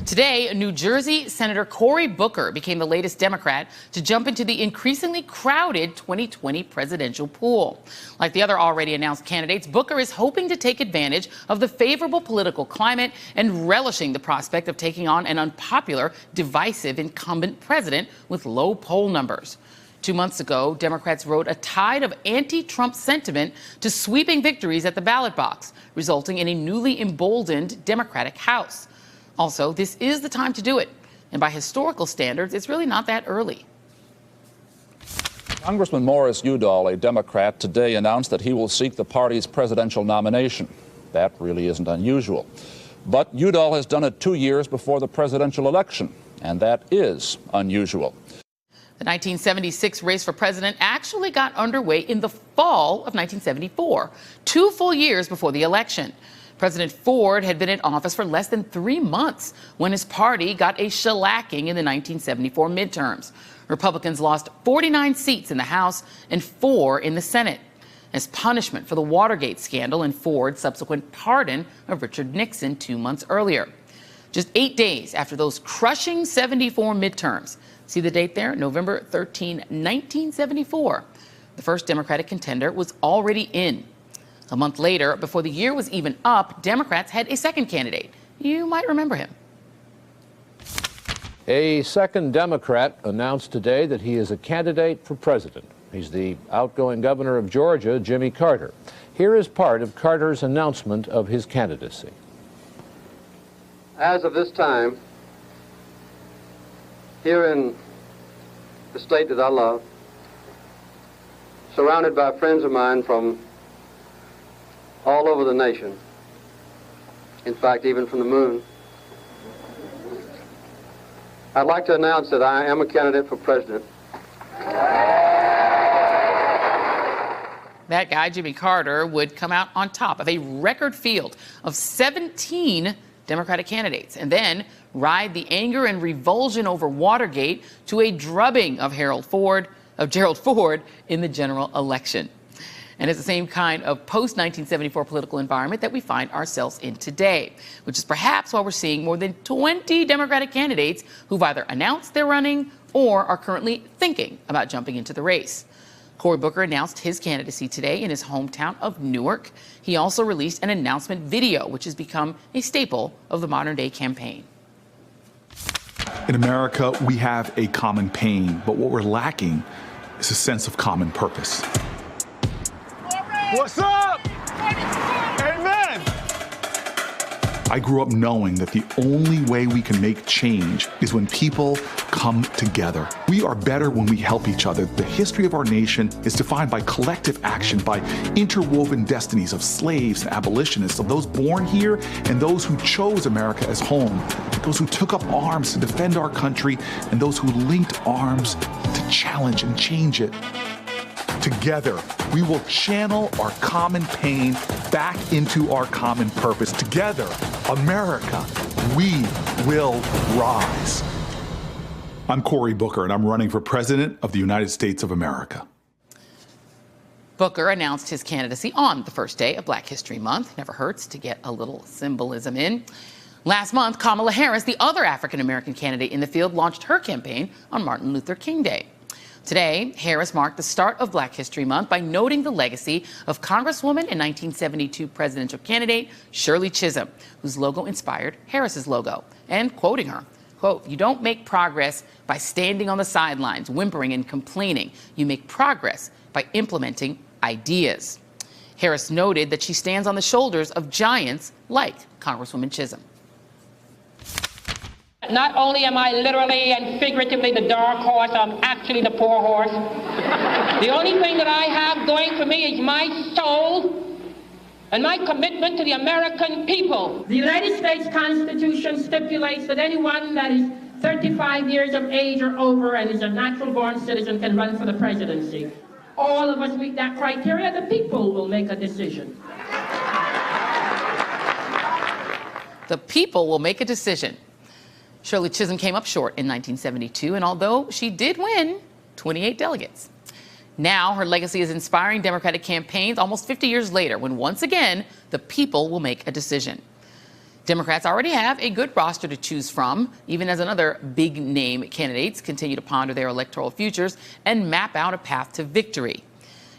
Today, New Jersey Senator Cory Booker became the latest Democrat to jump into the increasingly crowded 2020 presidential pool. Like the other already announced candidates, Booker is hoping to take advantage of the favorable political climate and relishing the prospect of taking on an unpopular, divisive incumbent president with low poll numbers. 2 months ago, Democrats rode a tide of anti-Trump sentiment to sweeping victories at the ballot box, resulting in a newly emboldened Democratic House. Also, this is the time to do it. And by historical standards, it's really not that early. Congressman Morris Udall, a Democrat, today announced that he will seek the party's presidential nomination. That really isn't unusual. But Udall has done it 2 years before the presidential election, and that is unusual. The 1976 race for president actually got underway in the fall of 1974, 2 full years before the election. President Ford had been in office for less than 3 months when his party got a shellacking in the 1974 midterms. Republicans lost 49 seats in the House and 4 in the Senate as punishment for the Watergate scandal and Ford's subsequent pardon of Richard Nixon 2 months earlier. Just 8 days after those crushing 74 midterms, see the date there, November 13, 1974, the first Democratic contender was already in. A month later, before the year was even up, Democrats had a second candidate. You might remember him. A second Democrat announced today that he is a candidate for president. He's the outgoing governor of Georgia, Jimmy Carter. Here is part of Carter's announcement of his candidacy. As of this time, here in the state that I love, surrounded by friends of mine from all over the nation, in fact, even from the moon, I'd like to announce that I am a candidate for president. That guy, Jimmy Carter, would come out on top of a record field of 17 Democratic candidates and then ride the anger and revulsion over Watergate to a drubbing of Gerald Ford in the general election. And it's the same kind of post-1974 political environment that we find ourselves in today, which is perhaps why we're seeing more than 20 Democratic candidates who've either announced they're running or are currently thinking about jumping into the race. Cory Booker announced his candidacy today in his hometown of Newark. He also released an announcement video, which has become a staple of the modern-day campaign. In America, we have a common pain, but what we're lacking is a sense of common purpose. What's up? Amen. I grew up knowing that the only way we can make change is when people come together. We are better when we help each other. The history of our nation is defined by collective action, by interwoven destinies of slaves and abolitionists, of those born here and those who chose America as home, those who took up arms to defend our country, and those who linked arms to challenge and change it. Together, we will channel our common pain back into our common purpose. Together, America, we will rise. I'm Cory Booker, and I'm running for President of the United States of America. Booker announced his candidacy on the first day of Black History Month. Never hurts to get a little symbolism in. Last month, Kamala Harris, the other African-American candidate in the field, launched her campaign on Martin Luther King Day. Today, Harris marked the start of Black History Month by noting the legacy of Congresswoman and 1972 presidential candidate Shirley Chisholm, whose logo inspired Harris's logo, and quoting her, quote, "You don't make progress by standing on the sidelines, whimpering and complaining. You make progress by implementing ideas." Harris noted that she stands on the shoulders of giants like Congresswoman Chisholm. Not only am I literally and figuratively the dark horse, I'm actually the poor horse. The only thing that I have going for me is my soul and my commitment to the American people. The United States Constitution stipulates that anyone that is 35 years of age or over and is a natural-born citizen can run for the presidency. All of us meet that criteria. The people will make a decision. The people will make a decision. Shirley Chisholm came up short in 1972, and although she did win 28 delegates. Now her legacy is inspiring Democratic campaigns almost 50 years later, when once again, the people will make a decision. Democrats already have a good roster to choose from, even as another big-name candidates continue to ponder their electoral futures and map out a path to victory.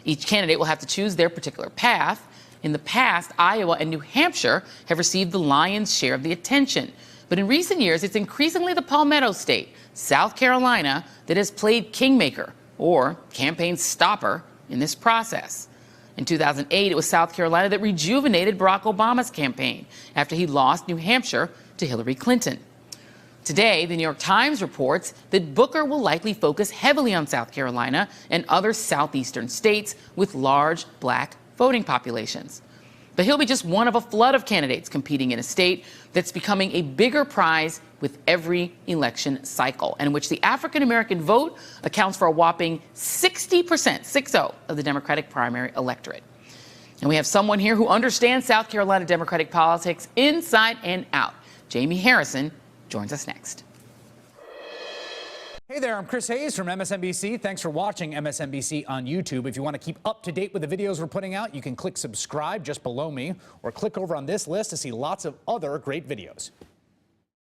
Each candidate will have to choose their particular path. In the past, Iowa and New Hampshire have received the lion's share of the attention. But in recent years, it's increasingly the Palmetto State, South Carolina, that has played kingmaker, or campaign stopper, in this process. In 2008, it was South Carolina that rejuvenated Barack Obama's campaign after he lost New Hampshire to Hillary Clinton. Today, the New York Times reports that Booker will likely focus heavily on South Carolina and other southeastern states with large black voting populations. But he'll be just one of a flood of candidates competing in a state that's becoming a bigger prize with every election cycle, and in which the African-American vote accounts for a whopping 60%, 60, of the Democratic primary electorate. And we have someone here who understands South Carolina Democratic politics inside and out. Jamie Harrison joins us next. Hey there, I'm Chris Hayes from MSNBC. Thanks for watching MSNBC on YouTube. If you want to keep up to date with the videos we're putting out, you can click subscribe just below me, or click over on this list to see lots of other great videos.